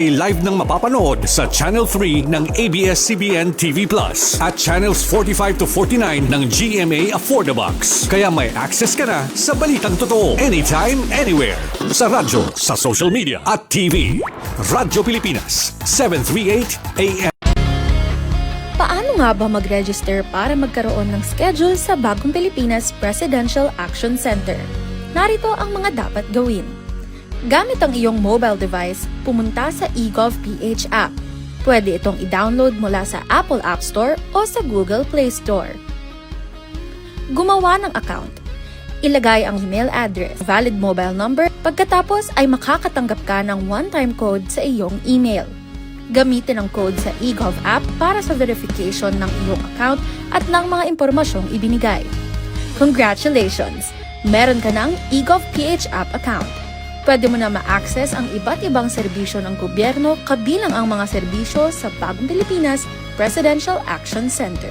Live nang mapapanood sa Channel 3 ng ABS-CBN TV Plus at Channels 45 to 49 ng GMA Affordabox. Kaya may access ka na sa balitang totoo. Anytime, anywhere. Sa radyo, sa social media at TV. Radyo Pilipinas, 738 AM. Paano nga ba mag-register para magkaroon ng schedule sa Bagong Pilipinas Presidential Action Center? Narito ang mga dapat gawin. Gamit ang iyong mobile device, pumunta sa eGov.ph app. Pwede itong i-download mula sa Apple App Store o sa Google Play Store. Gumawa ng account. Ilagay ang email address, valid mobile number, pagkatapos ay makakatanggap ka ng one-time code sa iyong email. Gamitin ang code sa eGov app para sa verification ng iyong account at ng mga impormasyong ibinigay. Congratulations! Meron ka ng eGov.ph app account. Pwede mo na ma-access ang iba't ibang serbisyo ng gobyerno kabilang ang mga serbisyo sa Bagong Pilipinas Presidential Action Center.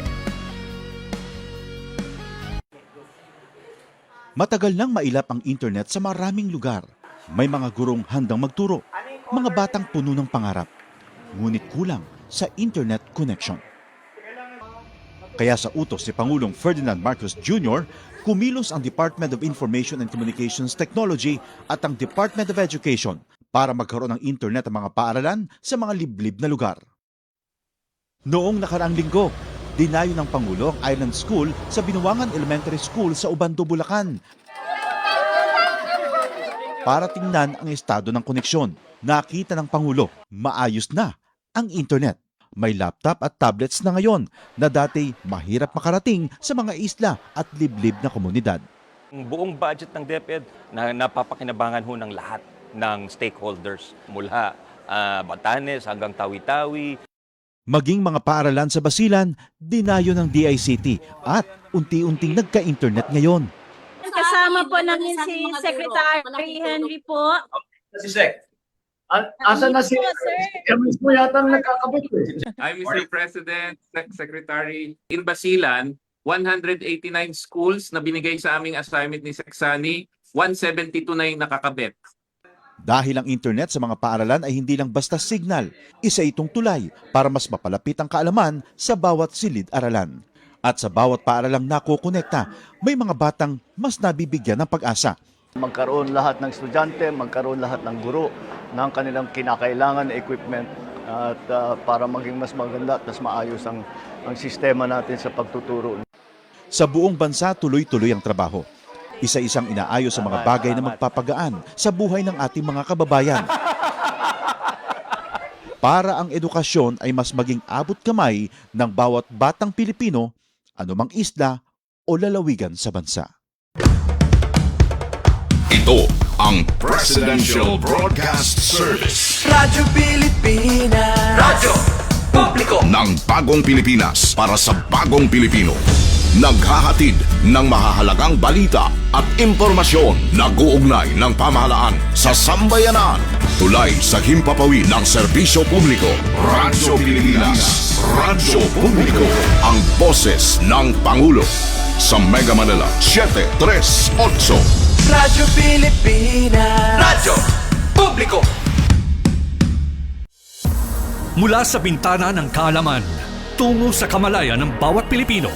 Matagal nang mailap ang internet sa maraming lugar. May mga gurong handang magturo, mga batang puno ng pangarap. Ngunit kulang sa internet connection. Kaya sa utos si Pangulong Ferdinand Marcos Jr., kumilos ang Department of Information and Communications Technology at ang Department of Education para magkaroon ng internet ang mga paaralan sa mga liblib na lugar. Noong nakaraang linggo, dinayo ng Pangulo ang Island School sa Binuangan Elementary School sa Ubando, Bulacan para tingnan ang estado ng koneksyon. Nakita ng Pangulo, maayos na ang internet. May laptop at tablets na ngayon na dati mahirap makarating sa mga isla at liblib na komunidad. Ang buong budget ng DepEd na napapakinabangan ho ng lahat ng stakeholders mula Batanes hanggang Tawi-Tawi. Maging mga paaralan sa Basilan, dinayo ng DICT at unti-unting nagka-internet ngayon. Kasama po namin si Secretary Henry po. Si Sec. Asan na si mismo yata ang nagkakabit eh. I'm Mr. President, Secretary. In Basilan, 189 schools na binigay sa aming assignment ni Seksani, 172 na yung nakakabit. Dahil ang internet sa mga paaralan ay hindi lang basta signal, isa itong tulay para mas mapalapit ang kaalaman sa bawat silid-aralan. At sa bawat paaralang nakokonekta, may mga batang mas nabibigyan ng pag-asa. Magkaroon lahat ng estudyante, magkaroon lahat ng guro ng kanilang kinakailangan na equipment at para maging mas maganda at mas maayos ang sistema natin sa pagtuturo. Sa buong bansa, tuloy-tuloy ang trabaho. Isa-isang inaayos sa mga bagay na magpapagaan sa buhay ng ating mga kababayan. Para ang edukasyon ay mas maging abot kamay ng bawat batang Pilipino, anumang isla o lalawigan sa bansa. Ito ang Presidential Broadcast Service. Radyo Pilipinas. Radyo Publiko ng Bagong Pilipinas para sa Bagong Pilipino. Naghahatid ng mahahalagang balita at impormasyon na uugnay ng pamahalaan sa sambayanan. Tulay sa himpapawid ng serbisyo publiko. Radyo Pilipinas. Radyo Publiko. Ang boses ng Pangulo. Sa Mega Manila, 738. Radyo Pilipinas. Radyo Publiko. Mula sa bintana ng kaalaman, tungo sa kamalayan ng bawat Pilipino.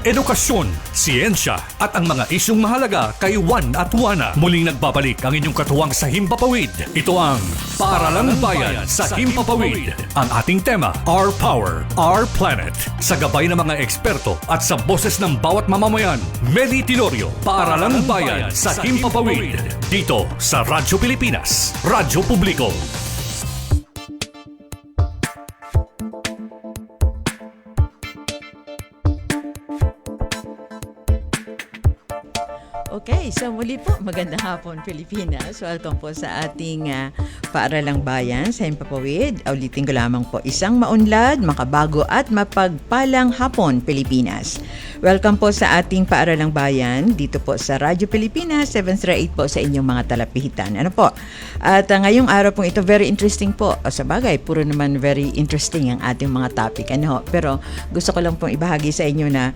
Edukasyon, siyensya at ang mga isyong mahalaga kay Juan at Juana. Muling nagbabalik ang inyong katuwang sa Himpapawid. Ito ang Paaralang Bayan sa Himpapawid. Ang ating tema, Our Power, Our Planet. Sa gabay ng mga eksperto at sa boses ng bawat mamamayan, Meli Tilorio, Paaralang Bayan sa Himpapawid. Dito sa Radyo Pilipinas, Radyo Publiko. Okay, so muli po, magandang hapon Pilipinas. Welcome po sa ating Paaralang Bayan sa Himpapawid. Ulitin ko lamang po, isang maunlad, makabago at mapagpalang hapon Pilipinas. Welcome po sa ating Paaralang Bayan dito po sa Radyo Pilipinas, 738 po sa inyong mga talapihitan. Ano po? At ngayong araw pong ito, very interesting po. O sa bagay, puro naman very interesting ang ating mga topic. Pero gusto ko lang pong ibahagi sa inyo na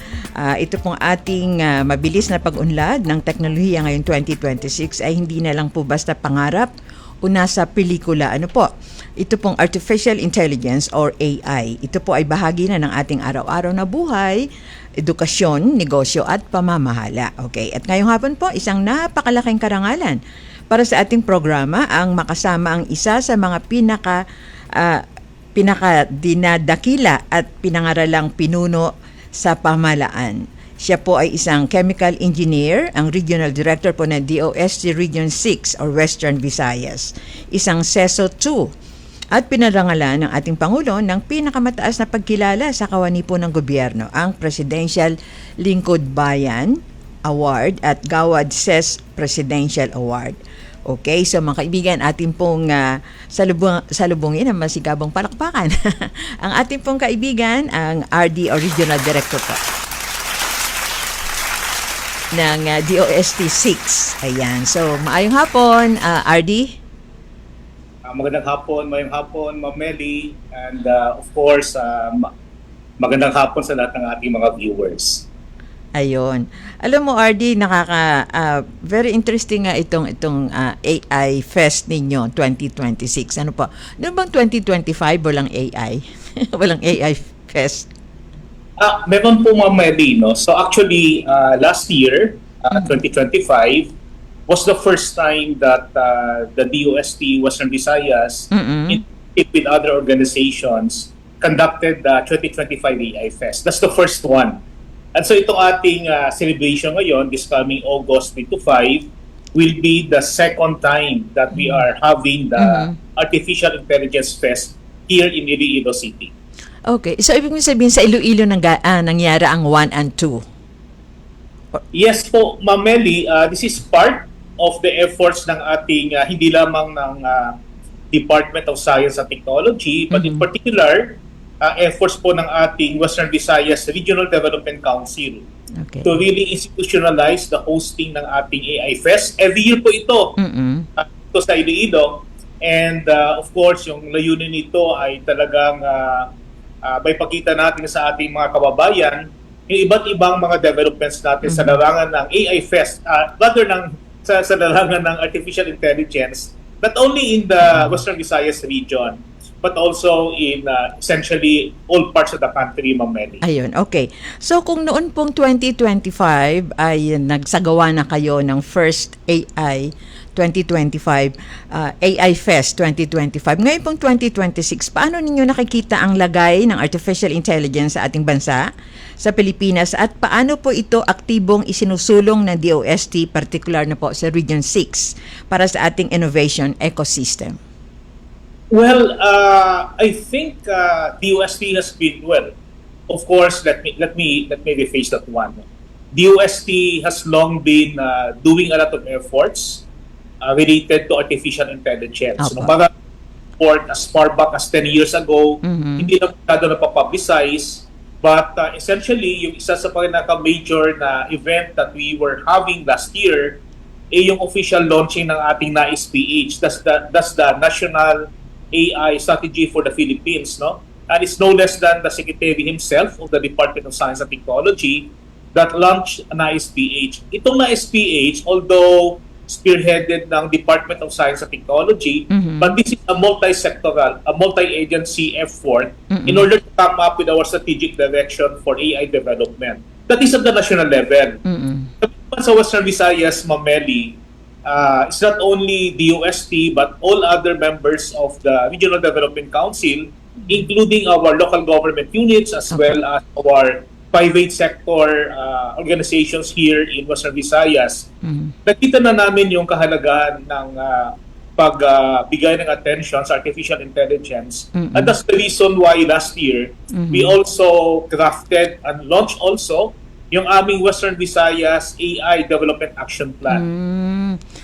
ito pong ating mabilis na pag-unlad ng teknolohiya ngayong 2026 ay hindi na lang po basta pangarap una sa pelikula. Ano po? Ito pong Artificial Intelligence or AI. Ito po ay bahagi na ng ating araw-araw na buhay, edukasyon, negosyo at pamamahala. Okay. At ngayong hapon po, isang napakalaking karangalan para sa ating programa ang makasama ang isa sa mga pinakadinadakila at pinangaralang pinuno sa pamahalaan. Siya po ay isang chemical engineer, ang regional director po ng DOST Region 6 or Western Visayas, isang CESO 2 at pinarangalan ng ating Pangulo ng pinakamataas na pagkilala sa kawani po ng gobyerno, ang Presidential Lingkod Bayan Award at Gawad SES Presidential Award. Okay, so mga kaibigan, ating pong salubungin ang masigabong palakpakan. Ang ating pong kaibigan, ang RD or Regional Director po ng DOST 6. Ayan, so maayong hapon, RD. Magandang hapon, mayong hapon, Ma'am Meli, and of course, magandang hapon sa lahat ng ating mga viewers. Ayun. Alam mo, RD, very interesting nga itong AI Fest ninyo 2026. Ano po? Noon bang 2025 walang AI? Walang AI Fest? Meron po, Ma'am Meli, no? So actually, last year, 2025, was the first time that the DOST Western Visayas, in with other organizations, conducted the 2025 AI Fest. That's the first one. And so itong ating celebration ngayon, this coming August 3 to 5, will be the second time that we are having the Artificial Intelligence Fest here in Iloilo City. Okay. So ibig sabihin sa Iloilo nangyari ang 1 and 2? Yes po, Ma'am Meli. This is part of the efforts ng ating, hindi lamang ng Department of Science and Technology, but in particular, efforts po ng ating Western Visayas Regional Development Council to really institutionalize the hosting ng ating AI Fest. Every year po ito, ito sa Iloilo. And of course, yung layunin nito ay talagang may pagkita natin sa ating mga kababayan yung iba't ibang mga developments natin sa larangan ng AI Fest, rather sa larangan ng artificial intelligence, not only in the Western Visayas region, but also in essentially all parts of the country, Ma'am Meli. Ayun, okay. So kung noon pong 2025 ay nagsagawa na kayo ng first AI 2025, AI Fest 2025. Ngayon pong 2026, paano ninyo nakikita ang lagay ng artificial intelligence sa ating bansa, sa Pilipinas, at paano po ito aktibong isinusulong ng DOST, particular na po sa Region 6, para sa ating innovation ecosystem? Well, I think DOST has been, well, of course, let me rephrase that one. DOST has long been doing a lot of efforts related to artificial intelligence. No, para report as far back as 10 years ago, hindi na masyado napapublicize, but essentially, yung isa sa pinaka-major na event that we were having last year ay yung official launching ng ating NAISPH. That's the National AI Strategy for the Philippines, no? And it's no less than the Secretary himself of the Department of Science and Technology that launched NAISPH. Itong NAISPH, although spearheaded ng Department of Science and Technology, but this is a multi-sectoral, a multi-agency effort in order to come up with our strategic direction for AI development. That is at the national level. Sa Western Visayas, Ma'am Meli, it's not only DOST but all other members of the Regional Development Council, including our local government units as well as our private sector organizations here in Western Visayas. Nakita na namin yung kahalagahan ng pagbigay ng attention sa artificial intelligence. And that's the reason why last year, we also crafted and launched also yung aming Western Visayas AI Development Action Plan.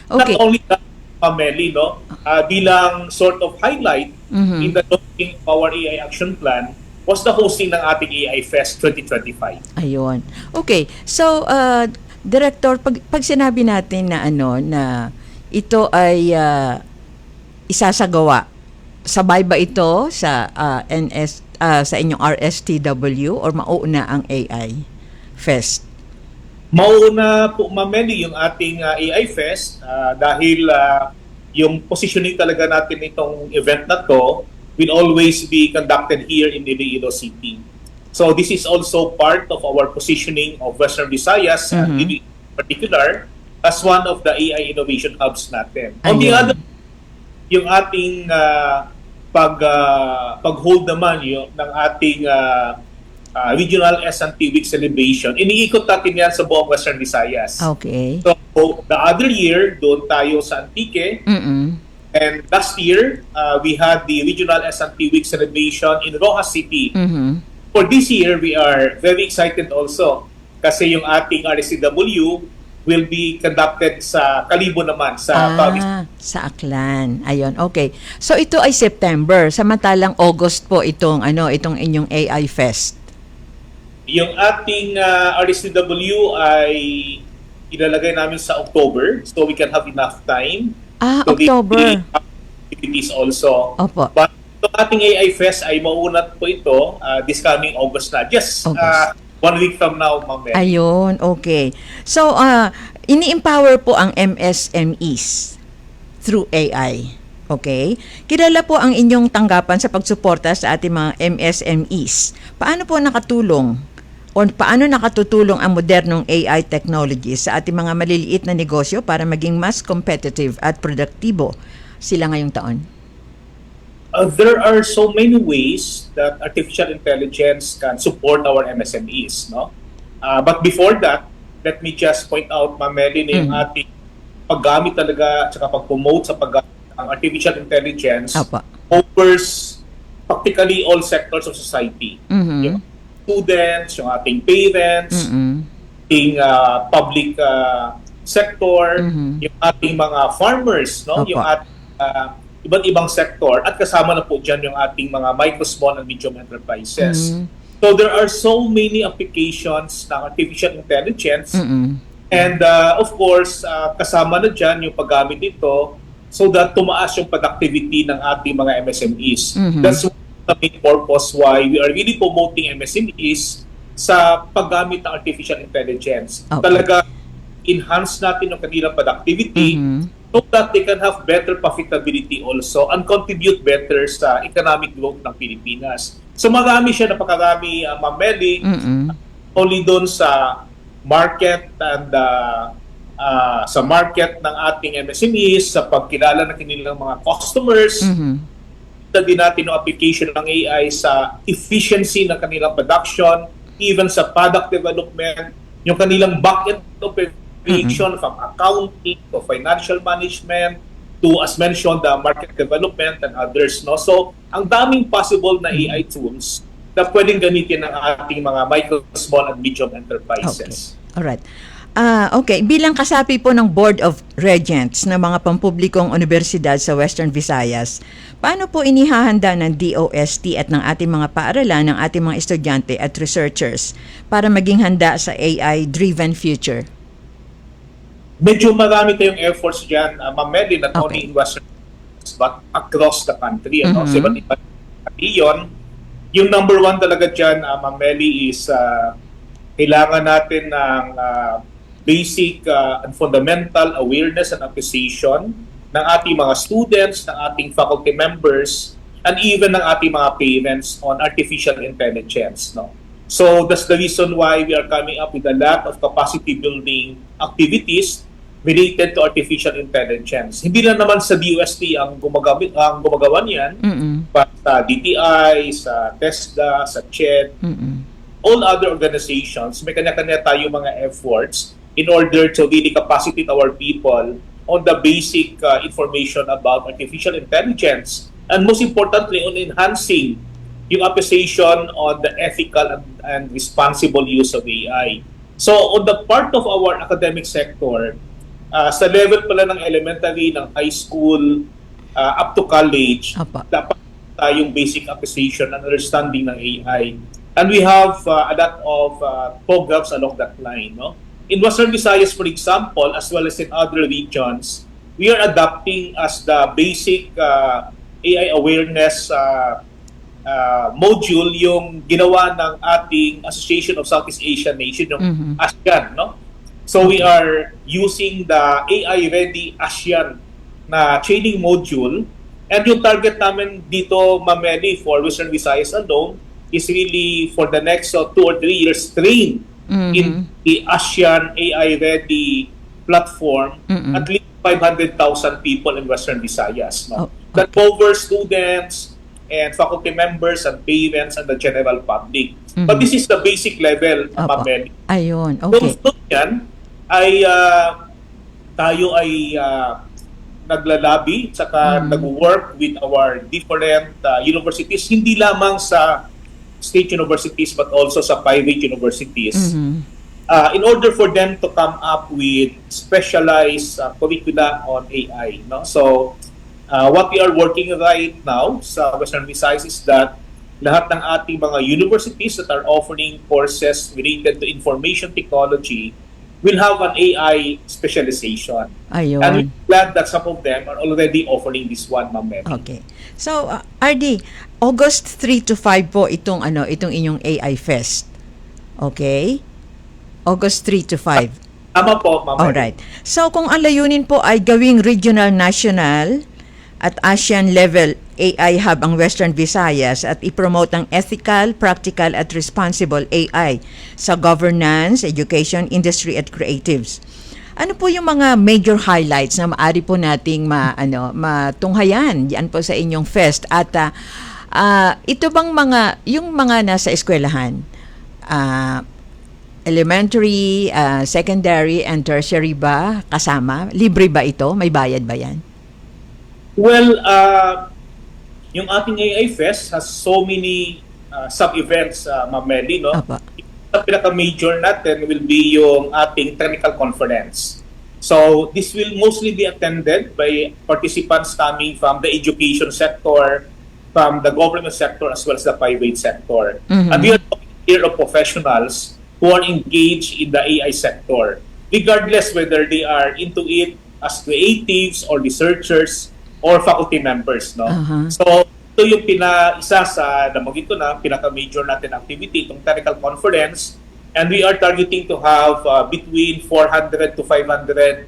Okay. Not only that, Meli, no? Bilang sort of highlight in the launching of our AI Action Plan was the hosting ng ating AI Fest 2025. Ayun. Okay. So, Director, pag sinabi natin na na ito ay isasagawa, sabay ba ito sa sa inyong RSTW or mauuna ang AI Fest? Mauuna po, Ma'am Meli, yung ating AI Fest dahil yung positioning talaga natin itong event na to will always be conducted here in Iloilo City. So this is also part of our positioning of Western Visayas, and in particular, as one of the AI innovation hubs natin. On the other, yung ating pag-hold naman ng ating Regional S&T Week celebration, iniikot natin yan sa buong Western Visayas. Okay. So, the other year, doon tayo sa Antique. And last year, we had the Regional S&T Week celebration in Rojas City. For this year, we are very excited also kasi yung ating RSCW will be conducted sa Kalibo naman, sa sa Aklan. Ayun, okay. So ito ay September, samantalang August po itong inyong AI Fest. Yung ating RSCW ay ilalagay namin sa October, so we can have enough time. October. Activities also. Opo. But itong ating AI Fest ay maunat po ito this coming August na. Just 1 week from now, Ma'am Mel. Ayun, okay. So, ini-empower po ang MSMEs through AI. Okay? Kilala po ang inyong tanggapan sa pagsuporta sa ating mga MSMEs. Paano po nakatulong o paano nakatutulong ang modernong AI technology sa ating mga maliliit na negosyo para maging mas competitive at produktibo sila ngayong taon? There are so many ways that artificial intelligence can support our MSMEs, no? But before that, let me just point out, Ma'am Melly, na yung ating paggamit talaga at pag-promote sa paggamit ng artificial intelligence covers practically all sectors of society. Yung students, yung ating parents, ating public sector, yung ating mga farmers, no? Yung ating iba't ibang sector, at kasama na po dyan yung ating mga micro, small, and medium enterprises. So there are so many applications ng artificial intelligence, and of course, kasama na dyan yung paggamit nito so that tumaas yung productivity ng ating mga MSMEs. That's the main purpose why we are really promoting MSMEs sa paggamit ng artificial intelligence. Talaga, enhance natin yung kanilang productivity so that they can have better profitability also and contribute better sa economic growth ng Pilipinas. So marami siya, napakarami, Ma'am Melly, only doon sa market and sa market ng ating MSMEs, sa pagkilala ng kanilang mga customers, din natin yung application ng AI sa efficiency ng kanilang production, even sa product development, yung kanilang back-end operation from accounting to financial management to, as mentioned, the market development and others. No? So, ang daming possible na AI tools na pwedeng gamitin ng ating mga micro, small, and medium enterprises. Okay. Alright. Okay, bilang kasapi po ng Board of Regents ng mga pampublikong universidad sa Western Visayas, paano po inihahanda ng DOST at ng ating mga paaralan, ng ating mga estudyante at researchers para maging handa sa AI-driven future? Medyo marami tayong efforts dyan, Ma'am Melly, not only in Western Visayas but across the country. Ano? So, yung number one talaga dyan, Ma'am Melly, is kailangan natin ng basic and fundamental awareness and appreciation ng ating mga students, ng ating faculty members, and even ng ating mga parents on artificial intelligence. No? So that's the reason why we are coming up with a lot of capacity building activities related to artificial intelligence. Hindi lang naman sa DOST ang gumagawa niyan, but sa DTI, sa TESDA, sa CHED, all other organizations, may kanya-kanya tayo mga efforts in order to really capacitate our people on the basic information about artificial intelligence, and most importantly, on enhancing yung appreciation on the ethical and responsible use of AI. So on the part of our academic sector, sa level pala ng elementary, ng high school, up to college, dapat tayong basic appreciation and understanding ng AI. And we have a lot of programs along that line. No? In Western Visayas, for example, as well as in other regions, we are adopting as the basic AI awareness module yung ginawa ng ating Association of Southeast Asian Nations, yung ASEAN. No? So we are using the AI-ready ASEAN na training module. And yung target namin dito, Ma'am Meli, for Western Visayas alone, is really for the next 2 or 3 years train in the ASEAN AI-ready platform, at least 500,000 people in Western Visayas. No? That covers students and faculty members and parents and the general public. But this is the basic level, Ma'am Meli. Ayun, okay. So, yan ay tayo ay naglalabi saka nag-work with our different universities, hindi lamang sa state universities but also sa private universities, in order for them to come up with specialized curricula on AI. No? So, what we are working right now sa Western Visayas is that lahat ng ating mga universities that are offering courses related to information technology will have an AI specialization. Ayun. And we're glad that some of them are already offering this one, Ma'am Mary. Okay. So, RD, August 3 to 5 po itong inyong AI Fest. Okay? August 3 to 5. Tama po, Ma'am Mary. Alright. So, kung ang layunin po ay gawing regional, national, at ASEAN level AI hub ang Western Visayas at ipromote ang ethical, practical at responsible AI sa governance, education, industry at creatives. Ano po yung mga major highlights na maaari po nating matunghayan yan po sa inyong fest? At ito bang yung mga nasa eskwelahan, elementary, secondary and tertiary ba kasama? Libre ba ito? May bayad ba yan? Well, yung ating AI Fest has so many sub-events, Ma'am Meli, no? Ang pinaka-major natin will be yung ating technical conference. So, this will mostly be attended by participants coming from the education sector, from the government sector, as well as the private sector. And we are talking here of professionals who are engaged in the AI sector, regardless whether they are into it as creatives or researchers or faculty members, no? So, ito yung isa sa namagin ko na pinaka-major natin activity, itong technical conference, and we are targeting to have between 400 to 500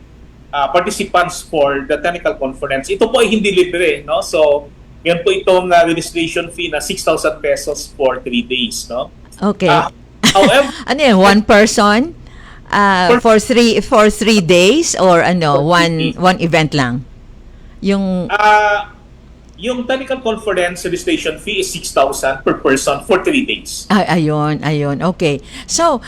participants for the technical conference. Ito po ay hindi libre, no? So, yan po itong registration fee na 6,000 pesos for 3 days, no? Okay. However, ano yun, one person for 3 days or one event lang? Yung technical conference registration fee is 6,000 per person for 3 days. Ayun. Okay. So,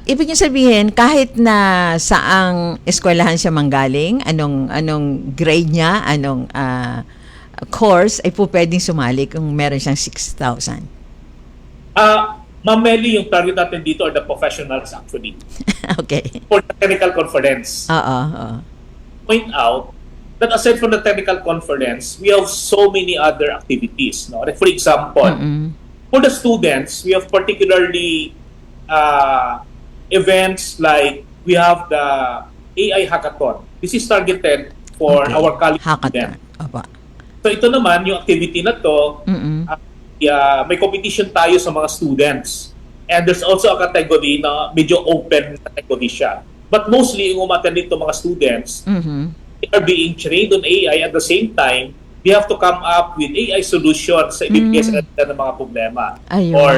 ibig niyo sabihin, kahit na saang eskwelahan siya manggaling, anong grade niya, anong course, ay po pwedeng sumali kung meron siyang 6,000. Ma'am Meli, yung target natin dito are the professionals actually. Okay. For the technical conference. Point out that aside from the technical conference, we have so many other activities. No? Like for example, for the students, we have particularly events like we have the AI Hackathon. This is targeted for our college students. So ito naman, yung activity na to, may competition tayo sa mga students. And there's also a category na medyo open category siya. But mostly, yung umattend dito mga students, they are being trained on AI. At the same time, they have to come up with AI solutions sa ibibigay sa kanila ng mga problema or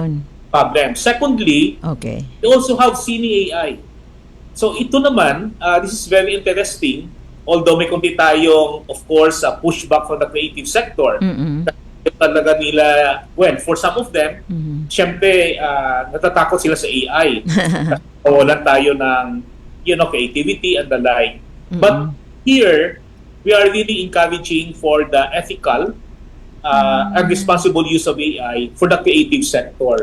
problems. Secondly, they also have Cine AI. So ito naman, this is very interesting. Although may kunti tayong, of course, pushback from the creative sector. Talaga nila, well, for some of them, syempre, natatakot sila sa AI. Kawalan tayo ng, creativity and the like. But here, we are really encouraging for the ethical and responsible use of AI for the creative sector.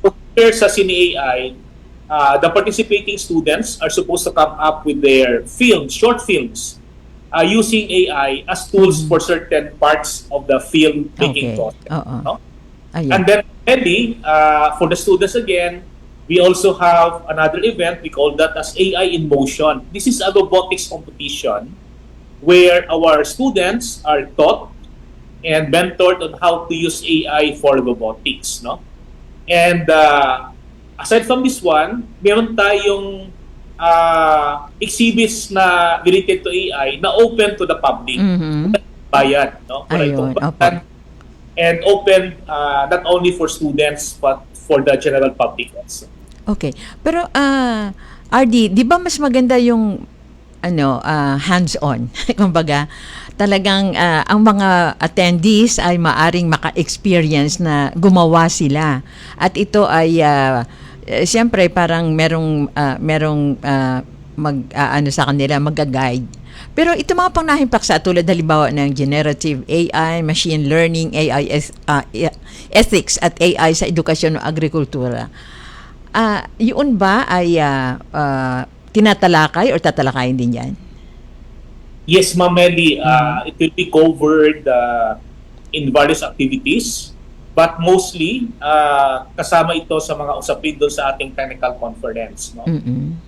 So here sa Cine AI, the participating students are supposed to come up with their films, short films, using AI as tools for certain parts of the film making process. No? And then, for the students again, we also have another event, we call that as AI in Motion. This is a robotics competition where our students are taught and mentored on how to use AI for robotics. No? And aside from this one, meron tayong exhibits na related to AI na open to the public. Bayan, no? Wala itong Ayun, bayan. And open not only for students but for the general public also. Okay. Pero RD, 'di ba mas maganda yung hands-on? Kumbaga, talagang ang mga attendees ay maaring maka-experience na gumawa sila. At ito ay siyempre parang merong sa kanila mag-guide. Pero ito mga pangunahing paksa tulad halimbawa ng generative AI, machine learning, AI ethics at AI sa edukasyon o agrikultura. Yun ba ay tinatalakay o tatalakayin din yan? Yes, Ma'am Meli, it will be covered in various activities, but mostly kasama ito sa mga usapin doon sa ating technical conference. No?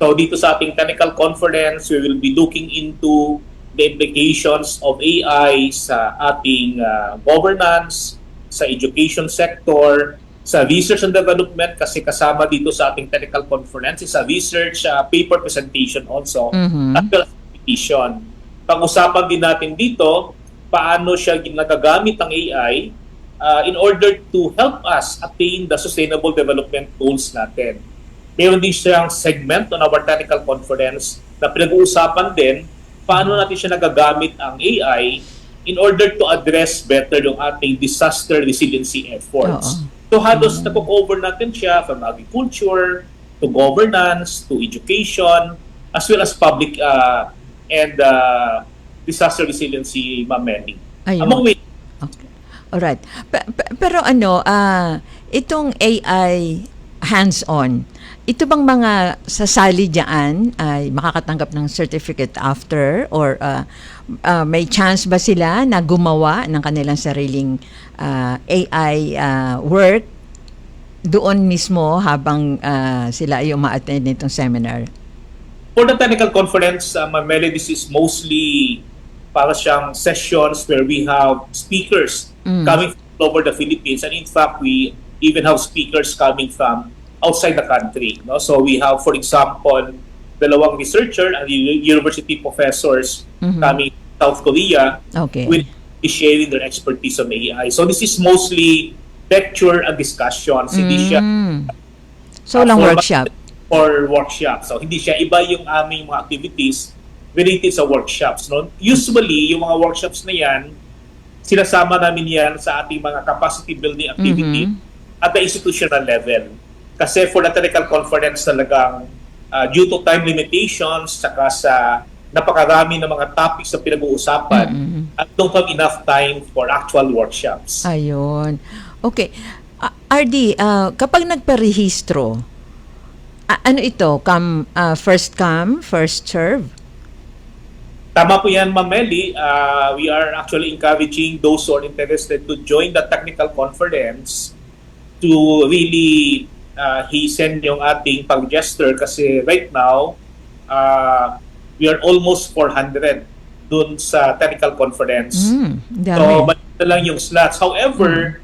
So dito sa ating technical conference, we will be looking into the implications of AI sa ating governance, sa education sector, sa research and development, kasi kasama dito sa ating technical conference is a research paper presentation also, as well as competition. Pag-usapan din natin dito paano siya nagagamit ang AI in order to help us attain the sustainable development goals natin. Meron din siyang segment on our technical conference na pinag-uusapan din paano natin siya nagagamit ang AI in order to address better yung ating disaster resiliency efforts. So halos nakocover natin siya from agriculture to governance to education as well as public and disaster resiliency, Ma'am Meli. Among which, okay. Alright. Pero itong AI hands-on, ito bang mga sasali dyan ay makakatanggap ng certificate after or may chance ba sila na gumawa ng kanilang sariling AI work doon mismo habang sila ay uma-attend nitong seminar? For the technical conference, Ma'am Meli, this is mostly para siyang sessions where we have speakers coming from all over the Philippines, and in fact, we even have speakers coming from outside the country. No? So we have, for example, dalawang researcher and university professors coming from South Korea will be sharing their expertise on AI. So this is mostly lecture and discussions. Hindi siya so lang workshop. Or workshop. So hindi siya iba yung aming mga activities related sa workshops. No? Usually, yung mga workshops na yan, sinasama namin yan sa ating mga capacity building activity at the institutional level. Kasi for the technical conference talagang due to time limitations saka sa napakarami ng mga topics na pinag-uusapan at don't have enough time for actual workshops. Ayun. Okay. RD, kapag nagparehistro, ano ito? First come, first serve? Tama po yan, Ma'am Meli. We are actually encouraging those who are interested to join the technical conference to really hasten yung ating pag-register kasi right now, we are almost 400 dun sa technical conference. So, malita lang yung slots. However,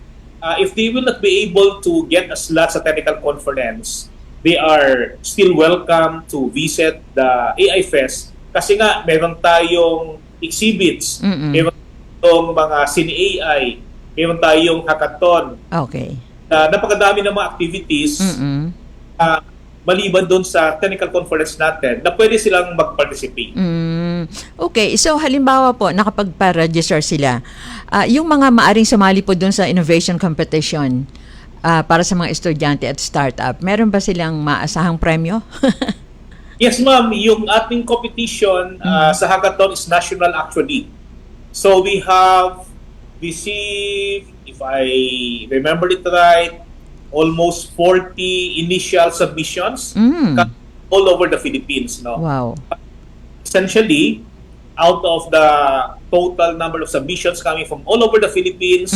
if they will not be able to get a slot sa technical conference, they are still welcome to visit the AI Fest kasi nga meron tayong exhibits, meron tayong mga Cine-AI, meron tayong hackathon. Okay. Napakadami ng mga activities maliban doon sa technical conference natin na pwede silang mag-participate. Okay. So, halimbawa po, nakapagpa-register sila. Yung mga maaring sumali po doon sa innovation competition para sa mga estudyante at startup, meron ba silang maasahang premyo? Yes, ma'am. Yung ating competition sa hackathon is national actually. So, we have received, if I remember it right, almost 40 initial submissions all over the Philippines. No? Wow. Essentially, out of the total number of submissions coming from all over the Philippines,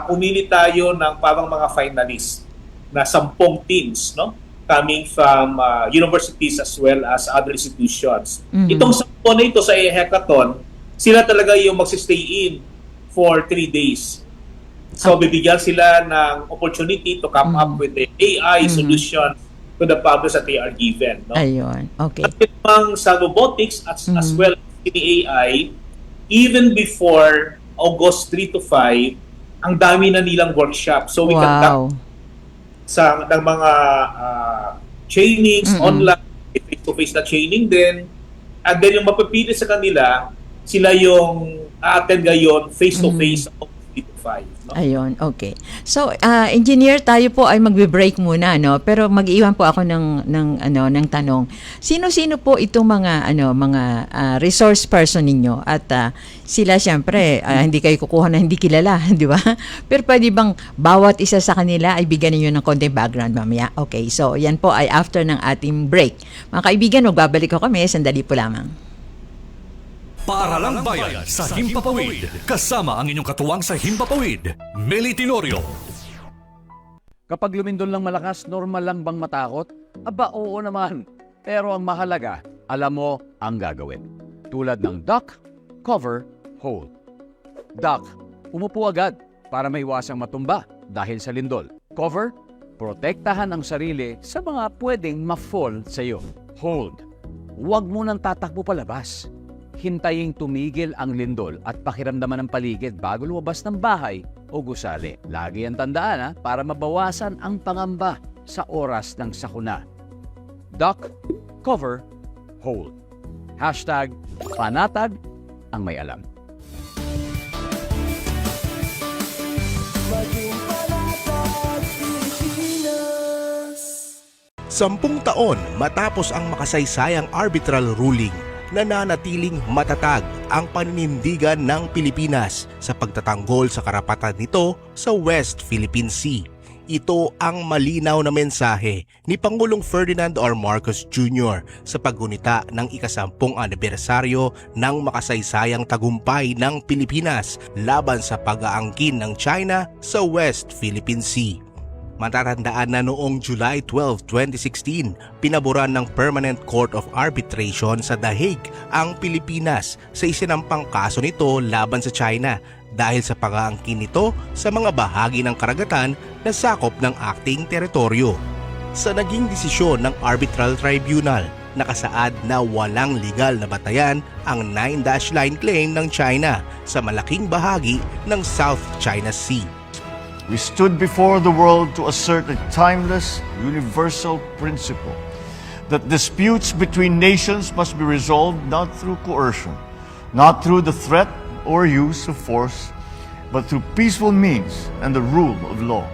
pumili tayo ng parang mga finalists na 10 teams, no? Coming from universities as well as other institutions. Itong 10 na ito sa hackathon, sila talaga yung magsistay in for 3 days. So, bibigyan sila ng opportunity to come up with the AI solution to the problems that they are given. No? Ayun. Okay. At yung sa robotics as well as in AI, even before August 3 to 5, ang dami na nilang workshop. So we conduct ng mga trainings online, face-to-face na training din. And then yung mapipili sa kanila, sila yung attend ngayon face-to-face of 3 to 5. No? Ayun, okay. So, engineer, tayo po ay magbe-break muna, no? Pero mag-iwan po ako ng tanong. Sino-sino po itong mga resource person ninyo? At sila siyempre, hindi kayo kukuha na hindi kilala, di ba? Pero pwede bang bawat isa sa kanila ay bigyan niyo ng konting background mamaya? Okay, so yan po ay after ng ating break. Mga kaibigan, magbabalik ko kami, sandali po lamang. Para lang bayan sa Himpapawid. Kasama ang inyong katuwang sa Himpapawid, Meli Tenorio. Kapag lumindol lang malakas, normal lang bang matakot? Aba, oo naman. Pero ang mahalaga, alam mo ang gagawin. Tulad ng duck, cover, hold. Duck, umupo agad para maiwasang matumba dahil sa lindol. Cover, protektahan ang sarili sa mga pwedeng ma-fall sa iyo. Hold, huwag mo nang tatakbo palabas. Hintayin tumigil ang lindol at pakiramdaman ng paligid bago lumabas ng bahay o gusali. Lagi ang tandaan para mabawasan ang pangamba sa oras ng sakuna. Duck, cover, hold. Hashtag panatag ang may alam. Sampung taon matapos ang makasaysayang arbitral ruling, nananatiling matatag ang paninindigan ng Pilipinas sa pagtatanggol sa karapatan nito sa West Philippine Sea. Ito ang malinaw na mensahe ni Pangulong Ferdinand R. Marcos Jr. sa paggunita ng ika-10 anibersaryo ng makasaysayang tagumpay ng Pilipinas laban sa pag-aangkin ng China sa West Philippine Sea. Matatandaan na noong July 12, 2016, pinaboran ng Permanent Court of Arbitration sa The Hague ang Pilipinas sa isinampang kaso nito laban sa China dahil sa pag-aangkin nito sa mga bahagi ng karagatan na sakop ng acting teritoryo. Sa naging desisyon ng Arbitral Tribunal, nakasaad na walang legal na batayan ang 9-dash line claim ng China sa malaking bahagi ng South China Sea. We stood before the world to assert a timeless, universal principle that disputes between nations must be resolved not through coercion, not through the threat or use of force, but through peaceful means and the rule of law.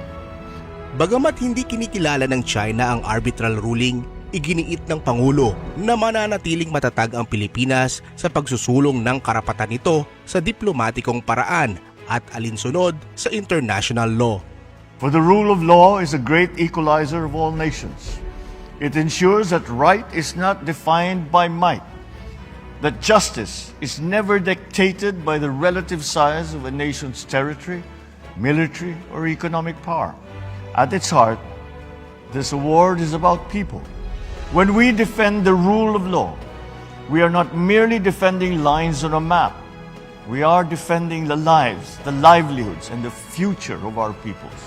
Bagamat hindi kinikilala ng China ang arbitral ruling, iginiit ng Pangulo na mananatiling matatag ang Pilipinas sa pagsusulong ng karapatan nito sa diplomatikong paraan at alinsunod sa international law. For the rule of law is a great equalizer of all nations. It ensures that right is not defined by might, that justice is never dictated by the relative size of a nation's territory, military, or economic power. At its heart, this award is about people. When we defend the rule of law, we are not merely defending lines on a map. We are defending the lives, the livelihoods, and the future of our peoples.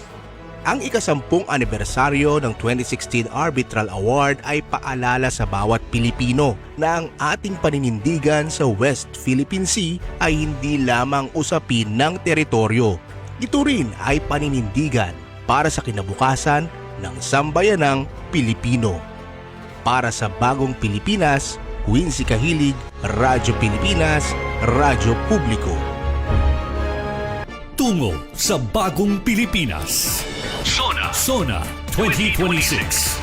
Ang ika-10 anibersaryo ng 2016 Arbitral Award ay paalala sa bawat Pilipino na ang ating paninindigan sa West Philippine Sea ay hindi lamang usapin ng teritoryo. Ito rin ay paninindigan para sa kinabukasan ng sambayanang Pilipino. Para sa bagong Pilipinas, Quincy Kahilig, Radyo Pilipinas, Radyo Publiko. Tungo sa bagong Pilipinas. Sona 2026.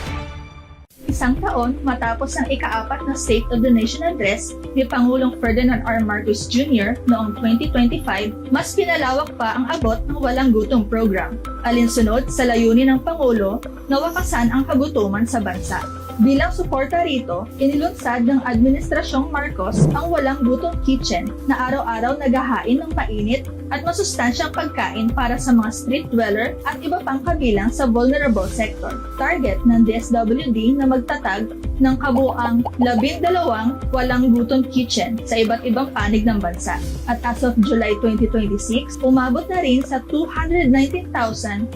Isang taon matapos ang ika-4 na State of the Nation Address ni Pangulong Ferdinand R. Marcos Jr. noong 2025, mas pinalawak pa ang abot ng Walang Gutom program, alinsunod sa layunin ng Pangulo na wakasan ang kagutuman sa bansa. Bilang suporta rito, inilunsad ng Administrasyong Marcos ang Walang Gutom Kitchen na araw-araw naghahain ng mainit at masustansyang pagkain para sa mga street dweller at iba pang kabilang sa vulnerable sector. Target ng DSWD na magtatag ng kabuuang 12 walang gutom kitchen sa iba't ibang panig ng bansa. At as of July 2026, umabot na rin sa 219,304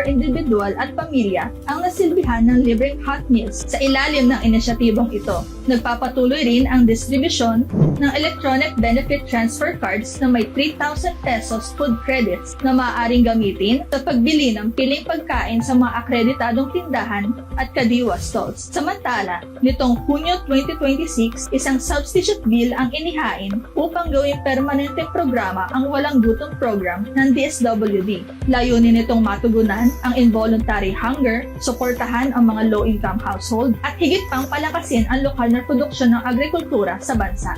individual at pamilya ang nasilbihan ng libreng hot meals sa ilalim ng inisyatibong ito. Nagpapatuloy rin ang distribusyon ng electronic benefit transfer cards na may 3,000 pesos food credits na maaaring gamitin sa pagbili ng piling pagkain sa mga akreditadong tindahan at kadiwa stalls. Samantala, nitong Hunyo 2026, isang substitute bill ang inihain upang gawing permanenteng programa ang walang gutom program ng DSWD. Layunin nitong matugunan ang involuntary hunger, suportahan ang mga low-income household, at higit pang palakasin ang lokal na produksyon ng agrikultura sa bansa.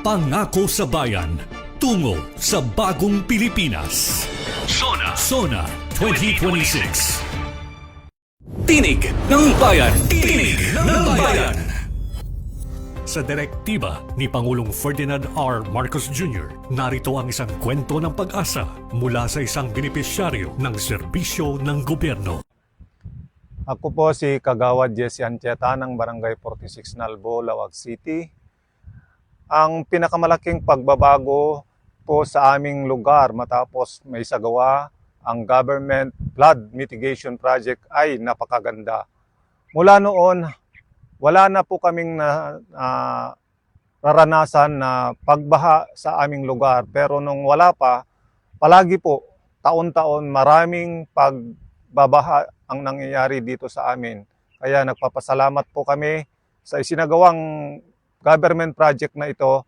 Pangako sa bayan, tungo sa bagong Pilipinas. Sona 2026. Tinig ng bayan. Tinig ng bayan. Sa direktiba ni Pangulong Ferdinand R. Marcos Jr., narito ang isang kwento ng pag-asa mula sa isang benepisyaryo ng serbisyo ng gobyerno. Ako po si Kagawad Jesse Ancheta ng Barangay 46 Nalbo, Lawag City. Ang pinakamalaking pagbabago po sa aming lugar matapos may sagawa ang Government Flood Mitigation Project ay napakaganda. Mula noon, wala na po kaming naranasan na pagbaha sa aming lugar. Pero nung wala pa, palagi po, taon-taon, maraming pagbabaha ang nangyayari dito sa amin. Kaya nagpapasalamat po kami sa isinagawang government project na ito,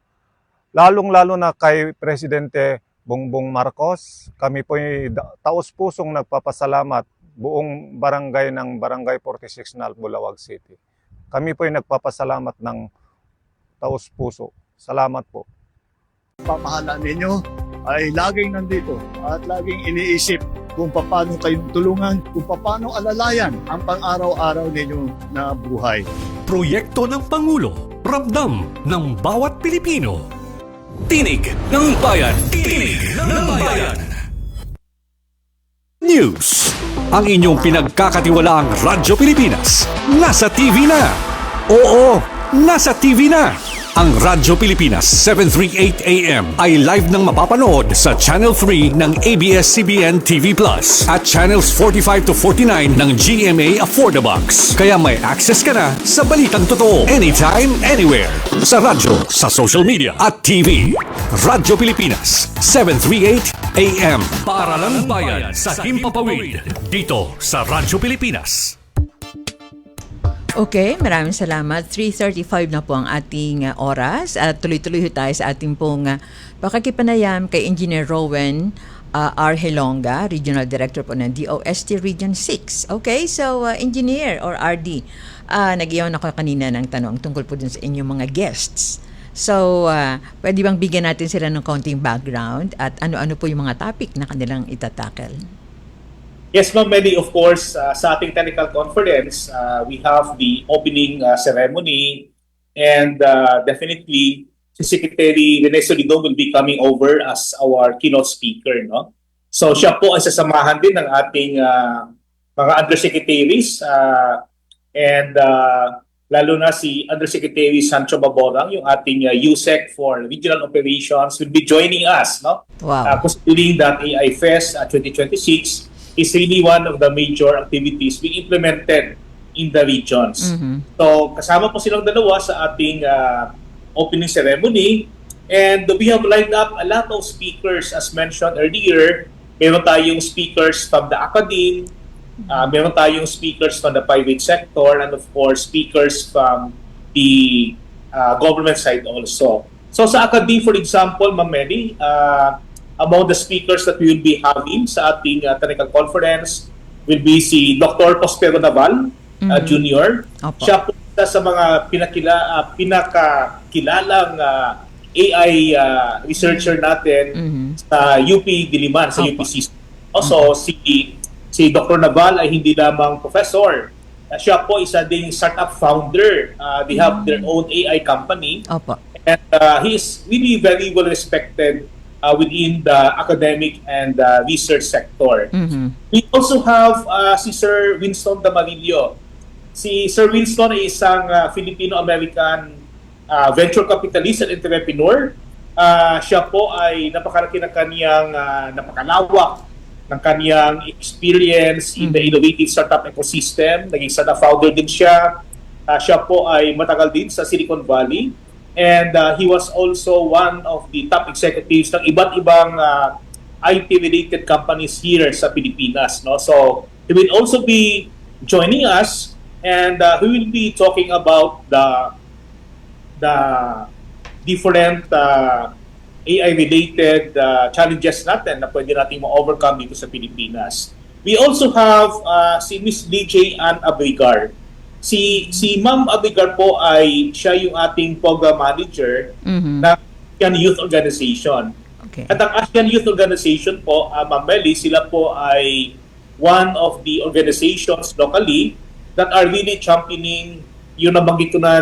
lalong-lalo na kay Presidente Bongbong Marcos. Kami po ay taos-pusong nagpapasalamat buong barangay ng Barangay 46 Nalbo, Lawag City. Kami po ay nagpapasalamat ng taos-puso. Salamat po. Pamahalaan ninyo ay laging nandito at laging iniisip kung paano kayong tulungan, kung paano alalayan ang pang-araw-araw ninyo na buhay. Proyekto ng Pangulo, ramdam ng bawat Pilipino. Tinig ng bayan. Tinig ng bayan. News. Ang inyong pinagkakatiwalaang Radyo Pilipinas. Nasa TV na. Oo, nasa TV na. Ang Radyo Pilipinas 738 AM ay live nang mapapanood sa Channel 3 ng ABS-CBN TV Plus at Channels 45 to 49 ng GMA Affordabox. Kaya may access ka na sa balitang totoo anytime, anywhere. Sa radyo, sa social media at TV. Radyo Pilipinas 738 AM. Para lang bayan sa Himpapawid. Dito sa Radyo Pilipinas. Okay, maraming salamat. 3:35 na po ang ating oras at tuloy-tuloy tayo sa ating pong pakikipanayam kay Engineer Rowan R. Helonga, Regional Director po ng DOST Region 6. Okay, so Engineer or RD, nag-iwan ako kanina ng tanong tungkol po dun sa inyong mga guests. So, pwede bang bigyan natin sila ng konting background at ano-ano po yung mga topic na kanilang itatackle? Yes, Ma'am Melly, of course, sa ating technical conference, we have the opening ceremony, and definitely si Secretary Rene Solidon will be coming over as our keynote speaker, no? So siya po ay sasamahan din ng ating mga undersecretaries and lalo na si Undersecretary Sancho Baborang, yung ating USEC for Regional Operations, will be joining us, no? Wow. Considering that AI Fest 2026 is really one of the major activities we implemented in the regions. Mm-hmm. So, kasama po silang dalawa sa ating opening ceremony, and we have lined up a lot of speakers as mentioned earlier. Meron tayong speakers from the academe, meron tayong speakers from the private sector, and of course, speakers from the government side also. So, sa academe, for example, Ma'am Melly, among the speakers that we will be having sa ating technical conference will be si Dr. Prospero Naval Jr. Opo. Siya po isa sa mga pinakakilalang AI researcher natin sa UP Diliman, sa UPC. Also, si Dr. Naval ay hindi lamang professor. Siya po isa ding startup founder. They have their own AI company. Opo. And he is really very well respected within the academic and research sector. We also have si Sir Winston Damarillo. Si Sir Winston ay isang Filipino-American venture capitalist at entrepreneur. Siya po ay napakalaki ng kaniyang napakalawak ng kaniyang experience in the innovative startup ecosystem. Naging sana founder din siya. Siya po ay matagal din sa Silicon Valley. And he was also one of the top executives ng iba't ibang IT-related companies here sa Pilipinas. No? So, he will also be joining us and he will be talking about the different AI-related challenges natin na pwede natin ma-overcome dito sa Pilipinas. We also have si Ms. DJ Ann Abrigar. Si Ma'am Abrigar po ay siya yung ating program manager ng ASEAN Youth Organization. Okay. At ang ASEAN Youth Organization po, Ma'am Meli, sila po ay one of the organizations locally that are really championing yung nabanggit ko na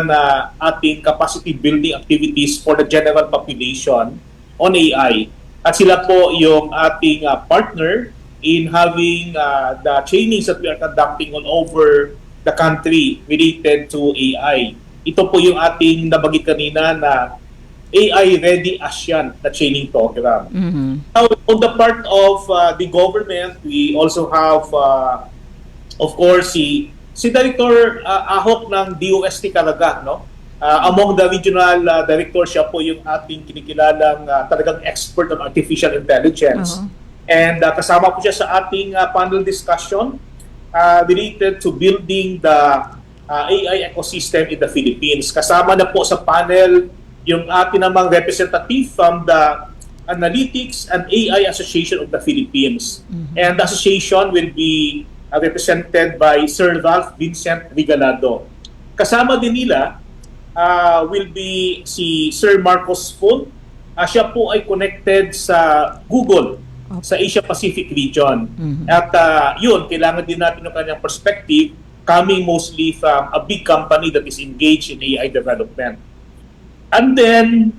ating capacity building activities for the general population on AI. At sila po yung ating partner in having the trainings that we are conducting all over the country related to AI. Ito po yung ating nabanggit kanina na AI Ready ASEAN na training program. Now, on the part of the government, we also have, of course, si Director Ahok ng DOST Caraga, no? Among the regional directors, siya po yung ating kinikilalang talagang expert on artificial intelligence. And kasama po siya sa ating panel discussion related to building the AI ecosystem in the Philippines. Kasama na po sa panel yung ating namang representative from the Analytics and AI Association of the Philippines. And the association will be represented by Sir Ralph Vincent Regalado. Kasama din nila will be si Sir Marcos Fun. Siya po ay connected sa Google sa Asia Pacific region. At yun, kailangan din natin ng kanyang perspective coming mostly from a big company that is engaged in AI development. And then,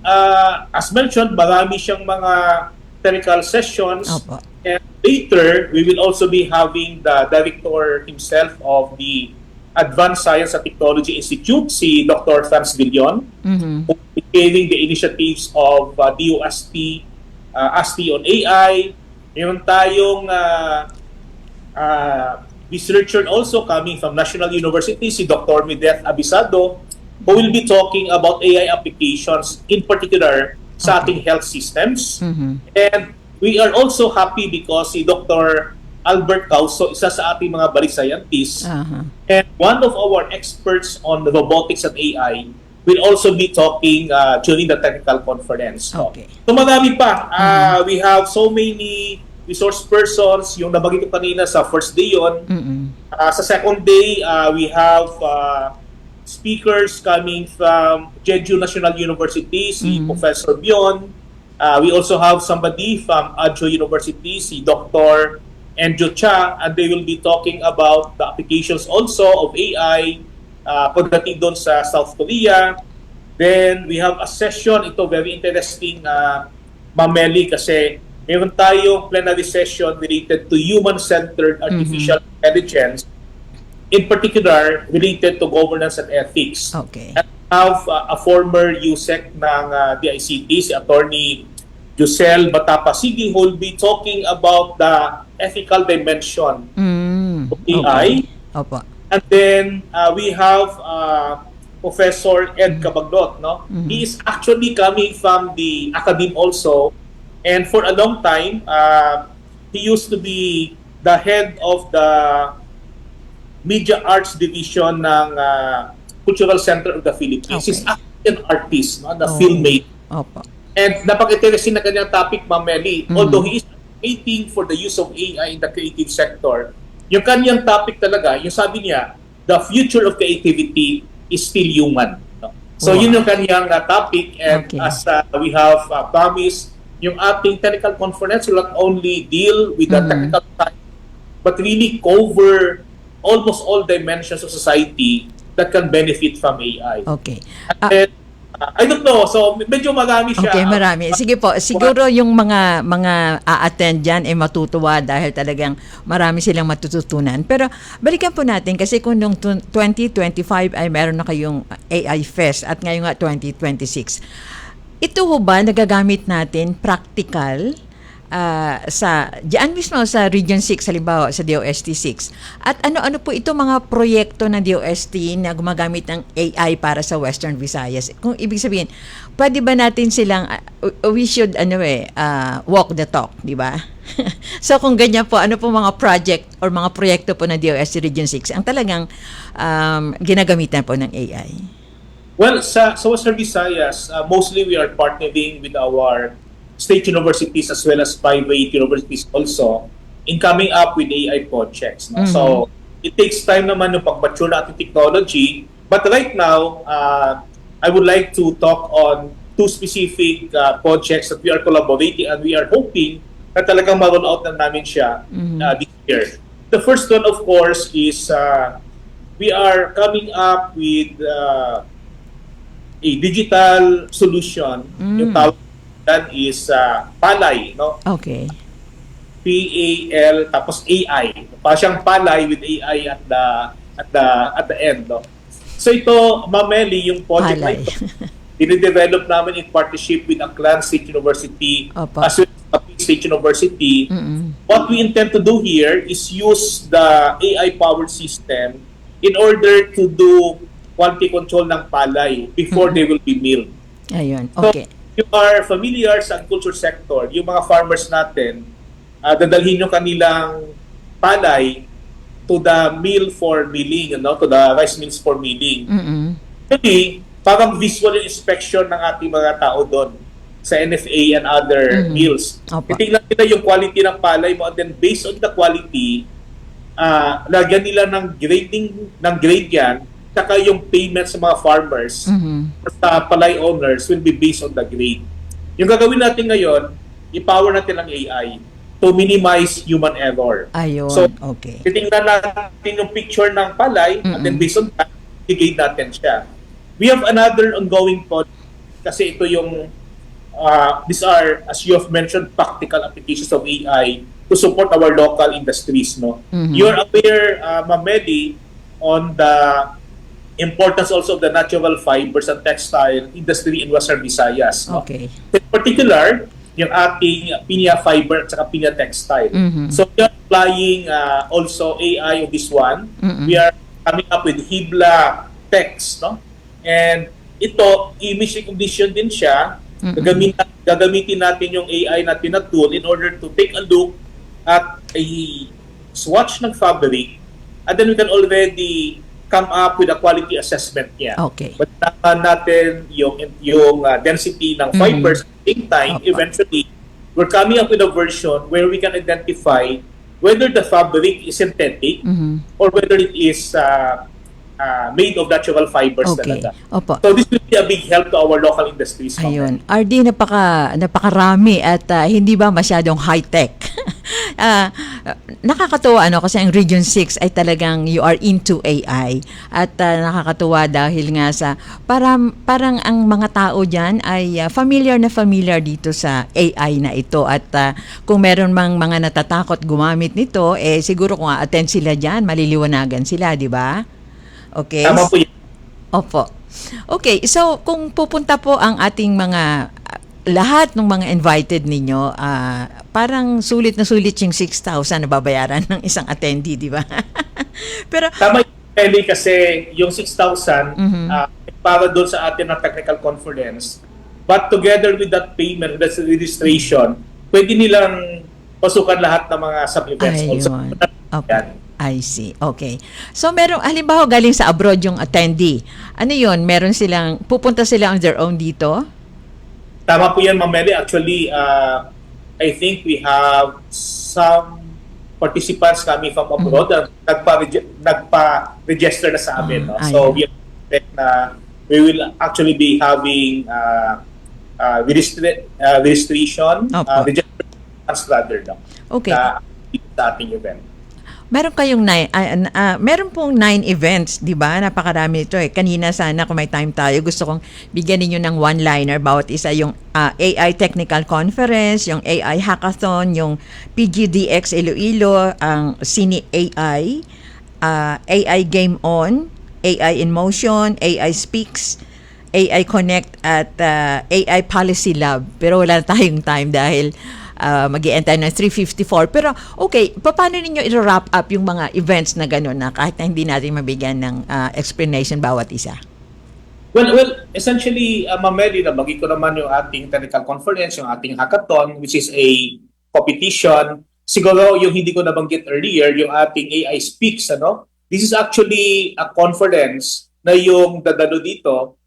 as mentioned, marami siyang mga technical sessions. And later, we will also be having the director himself of the Advanced Science and Technology Institute, si Dr. Franz Villon, who will be giving the initiatives of DOST, ASTI on AI. Meron tayong researcher also coming from National University, si Dr. Medeth Abisado, who will be talking about AI applications, in particular sa ating health systems. And we are also happy because si Dr. Albert Causo, isa sa ating mga balik scientists, and one of our experts on robotics and AI, will also be talking during the technical conference. So marami pa. We have so many resource persons. Yung nabagay ko kanina sa first day yun. Sa second day, we have speakers coming from Jeju National University, si Professor Bion. We also have somebody from Adjo University, si Dr. Andrew Cha, and they will be talking about the applications also of AI pagdating doon sa South Korea. Then we have a session, ito very interesting, Mameli, kasi meron tayong plenary session related to human-centered artificial intelligence, in particular related to governance and ethics. And have a former USEC ng DICT, si Attorney Josel Batapasigi, who will be talking about the ethical dimension of AI. And then we have Professor Ed Cabaglot. No? He is actually coming from the academe also, and for a long time, he used to be the head of the Media Arts Division ng Cultural Center of the Philippines. He's actually an artist, no? The filmmaker. And napaka-interesting na kanyang topic, Ma'am Meli. Although he is advocating for the use of AI in the creative sector, yung kanyang topic talaga, yung sabi niya, the future of creativity is still human. No? So yun yung kanyang topic, and as we have promised, yung ating technical conference will not only deal with the technical side, but really cover almost all dimensions of society that can benefit from AI. And then, I don't know. So, medyo marami siya. Okay, marami. Sige po, siguro yung mga a-attend dyan ay matutuwa dahil talagang marami silang matututunan. Pero balikan po natin kasi kung noong 2025 ay meron na kayong AI Fest at ngayon nga 2026. Ito ho ba nagagamit natin practical diyan mismo sa Region 6, halimbawa sa DOST 6? At ano-ano po ito mga proyekto ng DOST na gumagamit ng AI para sa Western Visayas? Kung ibig sabihin, pwede ba natin silang, we should walk the talk, di ba? So kung ganyan po, ano po mga project or mga proyekto po ng DOST Region 6 ang talagang ginagamitan po ng AI? Well, sa Western Visayas, mostly we are partnering with our state universities as well as private universities also in coming up with AI projects. No? Mm-hmm. So, it takes time naman yung pag-mature na ating technology. But right now, I would like to talk on two specific projects that we are collaborating and we are hoping na talagang ma-roll out na namin siya this year. The first one, of course, is we are coming up with a digital solution. Yung tawag that is Palay, no? Okay. PAL tapos AI. Parang siyang Palay with AI at the end, no? So ito, Mameli, yung project na ito, dinidevelop namin in partnership with Aklan State University as well as Tapi State University. What we intend to do here is use the AI-powered system in order to do quality control ng palay before they will be milled. Ayun, okay. So, you are familiar sa agriculture sector, yung mga farmers natin, dadalhin yung kanilang palay to the mill for milling, to the rice mills for milling. Actually, parang visual inspection ng ating mga tao doon sa NFA and other mills. Titingnan nila yung quality ng palay mo and then based on the quality, lagyan nila ng grade yan, saka yung payment sa mga farmers sa palay owners will be based on the grade. Yung gagawin natin ngayon, i-power natin ang AI to minimize human error. Ayun, so, okay. titingnan natin yung picture ng palay and then based on that, i-grade natin siya. We have another ongoing project kasi ito yung these are, as you have mentioned, practical applications of AI to support our local industries. No? You're aware, Mamedi, on the importance also of the natural fibers and textile industry in Western Visayas. No? Okay. In particular, yung ating pinya fiber at saka pinya textile. So we are applying also AI on this one. We are coming up with Hibla text, no? And ito, image recognition din siya. Gagamitin natin yung AI natin na tool in order to take a look at a swatch ng fabric and then we can already come up with a quality assessment niya. Okay. But natin yung density ng fibers at the same time, eventually, we're coming up with a version where we can identify whether the fabric is synthetic or whether it is made of natural fibers talaga. Opo. So this will be a big help to our local industries. Ayun. RD, napakarami at hindi ba masyadong high-tech? Nakakatuwa kasi ang Region 6 ay talagang you are into AI at nakakatuwa dahil nga sa parang ang mga tao dyan ay familiar dito sa AI na ito at kung meron mang mga natatakot gumamit nito, siguro kung attend sila dyan, maliliwanagan sila, di ba? Okay. Tama po yan. Opo. Okay, so kung pupunta po ang ating mga lahat ng mga invited ninyo, parang sulit na sulit yung 6,000 na babayaran ng isang attendee, di ba? Pero tama yung Kelly kasi yung 6,000 para doon sa atin na technical conference. But together with that payment, that's registration, pwede nilang pasukan lahat ng mga sub-events also. Okay. I see. Okay. So, halimbawa galing sa abroad yung attendee. Ano yun? Meron silang, pupunta sila on their own dito? Tama po yan, Ma'am Meli. Actually, I think we have some participants coming from abroad na nagpa-register na sa amin. No? So, we expect na we will actually be having registration, registration rather, no? Okay. Sa ating event. Meron kayong meron pong 9 events, 'di ba? Napakarami ito eh. Kanina sana kung may time tayo, gusto kong bigyan ninyo ng one-liner bawat isa, yung AI Technical Conference, yung AI Hackathon, yung PGDX Iloilo, ang Cine AI, AI Game On, AI in Motion, AI Speaks, AI Connect at AI Policy Lab. Pero wala na tayong time dahil mag-i-end tayo ng 3:54. Pero okay, paano ninyo i-wrap up yung mga events na gano'n na kahit na hindi natin mabigyan ng explanation bawat isa? Well, essentially, Ma'am Meli, nabagi ko naman yung ating technical conference, yung ating hackathon, which is a competition. Siguro yung hindi ko nabanggit earlier, yung ating AI Speaks, ano? This is actually a conference na yung dadalo dito,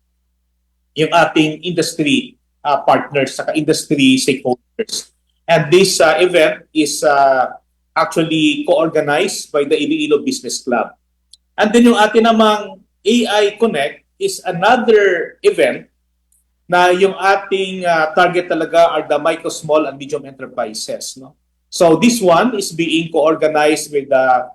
yung ating industry partners, saka industry stakeholders. And this event is actually co-organized by the Iloilo Business Club. And then yung atin namang AI Connect is another event na yung ating target talaga are the micro, small, and medium enterprises. No? So this one is being co-organized with the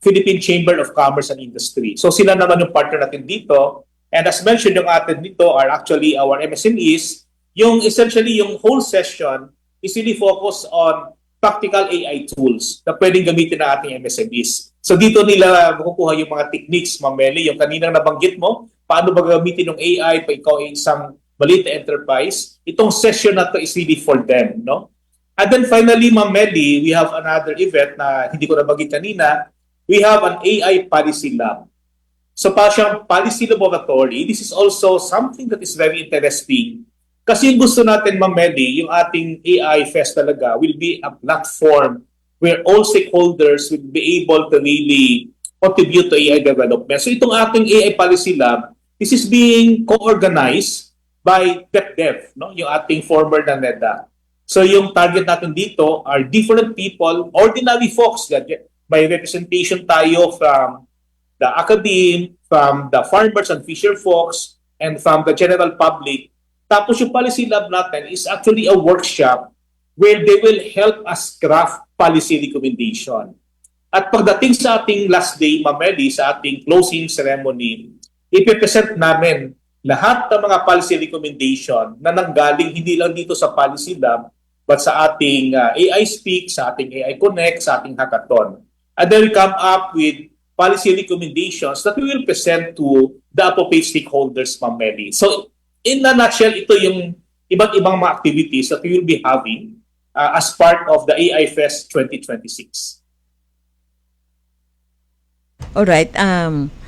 Philippine Chamber of Commerce and Industry. So sila naman yung partner natin dito. And as mentioned, yung atin dito are actually our MSMEs. Yung essentially yung whole session is really focused on practical AI tools na pwedeng gamitin ng ating MSMEs. So dito nila makukuha yung mga techniques, Ma'am Meli, yung kaninang nabanggit mo, paano ba gamitin ng AI pa ikaw ay isang maliit na enterprise. Itong session na to is really for them, no? And then finally, Ma'am Meli, we have another event na hindi ko nabanggit kanina. We have an AI Policy Lab. So pa siyang policy laboratory, this is also something that is very interesting. Kasi yung gusto natin, Ma'am Meli, yung ating AI Fest talaga will be a platform where all stakeholders will be able to really contribute to AI development. So itong ating AI Policy Lab, this is being co-organized by DepDev, no? Yung ating former na NEDA. So yung target natin dito are different people, ordinary folks. By representation tayo from the academe, from the farmers and fisher folks, and from the general public. Tapos yung policy lab natin is actually a workshop where they will help us craft policy recommendation. At pagdating sa ating last day, Ma'am Meli, sa ating closing ceremony, ipipresent namin lahat ng mga policy recommendation na nanggaling hindi lang dito sa policy lab, but sa ating AI Speak, sa ating AI Connect, sa ating hackathon. And then we come up with policy recommendations that we will present to the appropriate stakeholders, Ma'am Meli. So, in a nutshell, ito yung iba't ibang mga activities that we will be having as part of the AI Fest 2026. Alright,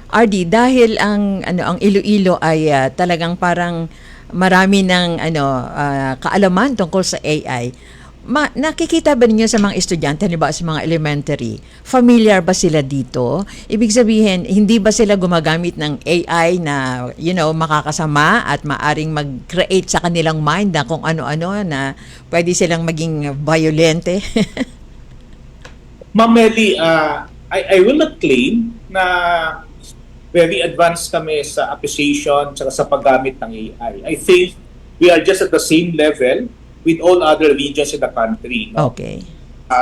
RD, dahil ang Iloilo ay talagang parang marami ng kaalaman tungkol sa AI. Nakikita ba ninyo sa mga estudyante, halimbawa sa mga elementary, familiar ba sila dito? Ibig sabihin, hindi ba sila gumagamit ng AI na, makakasama at maaring mag-create sa kanilang mind na kung ano-ano na pwede silang maging violente? Ma'am Meli, I will not claim na very advanced kami sa appreciation at sa paggamit ng AI. I think we are just at the same level with all other regions in the country. No? Okay.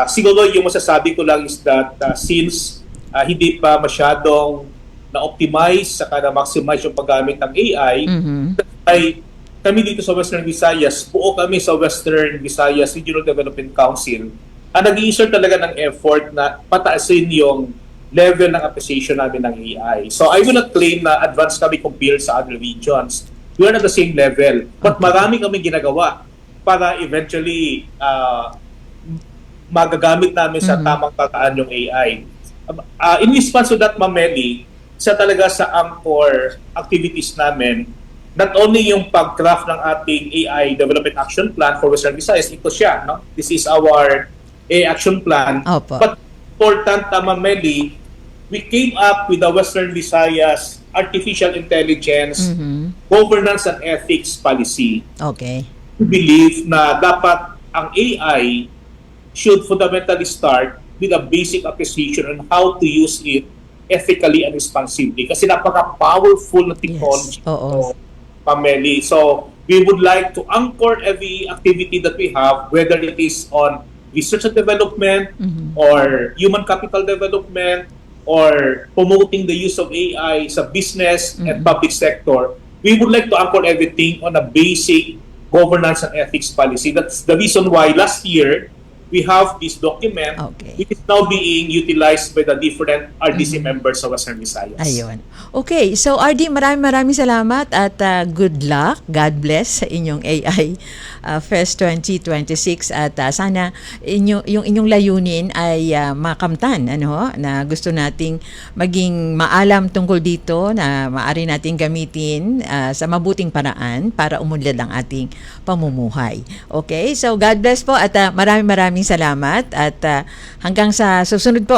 Siguro yung masasabi ko lang is that since hindi pa masyadong na-optimize saka na-maximize yung paggamit ng AI, ay kami dito sa Western Visayas, buo kami sa Western Visayas Regional Development Council, nag-i-insert talaga ng effort na pataasin yung level ng appreciation namin ng AI. So I will not claim na advanced kami compared sa other regions. We are at the same level. But marami kami ginagawa para eventually magagamit namin sa tamang tataan yung AI. In response to that, Ma'am Meli, isa talaga sa anchor activities namin, not only yung pag-craft ng ating AI Development Action Plan for Western Visayas, ito siya. No? This is our AI Action Plan. Opo. But important, Ma'am Meli, we came up with the Western Visayas Artificial Intelligence Governance and Ethics Policy. Okay. We believe na dapat ang AI should fundamentally start with a basic appreciation on how to use it ethically and responsibly. Kasi napaka-powerful na technology. Yes. Oo. Ma'am Meli. So, we would like to anchor every activity that we have, whether it is on research and development or human capital development or promoting the use of AI sa business and public sector, we would like to anchor everything on a basic governance and ethics policy. That's the reason why last year we have this document which is now being utilized by the different RDC members sa Western Visayas. Ayun. Okay, so RD, maraming salamat at good luck. God bless sa inyong AI Fest 2026 at sana yung inyong layunin ay makamtan, na gusto nating maging maalam tungkol dito, na maaari nating gamitin sa mabuting paraan para umunlad ang ating pamumuhay. Okay, so God bless po at maraming salamat at hanggang sa susunod po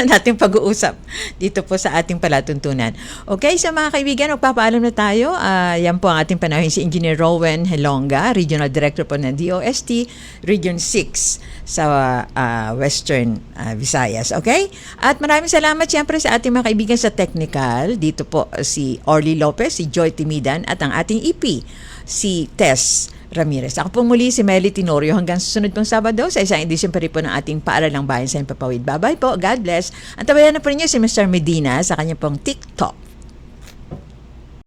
nating pag-uusap dito po sa ating palatuntunan. Okay, sa mga kaibigan, magpapaalam na tayo. Yan po ang ating panahon, si Engineer Rowan Helonga, Regional Director po ng DOST Region 6 sa Western Visayas. Okay? At maraming salamat siyempre sa ating mga kaibigan sa technical. Dito po si Orly Lopez, si Joy Timidan at ang ating EP, si Tess Ramirez. Ako po muli si Melly Tenorio hanggang susunod pong Sabado sa isang edisyon pa rin po ng ating Paaralang Bayan sa Himpapawid. Bye-bye po. God bless. Ang tabayan na po ninyo si Mr. Medina sa kanyang pong TikTok.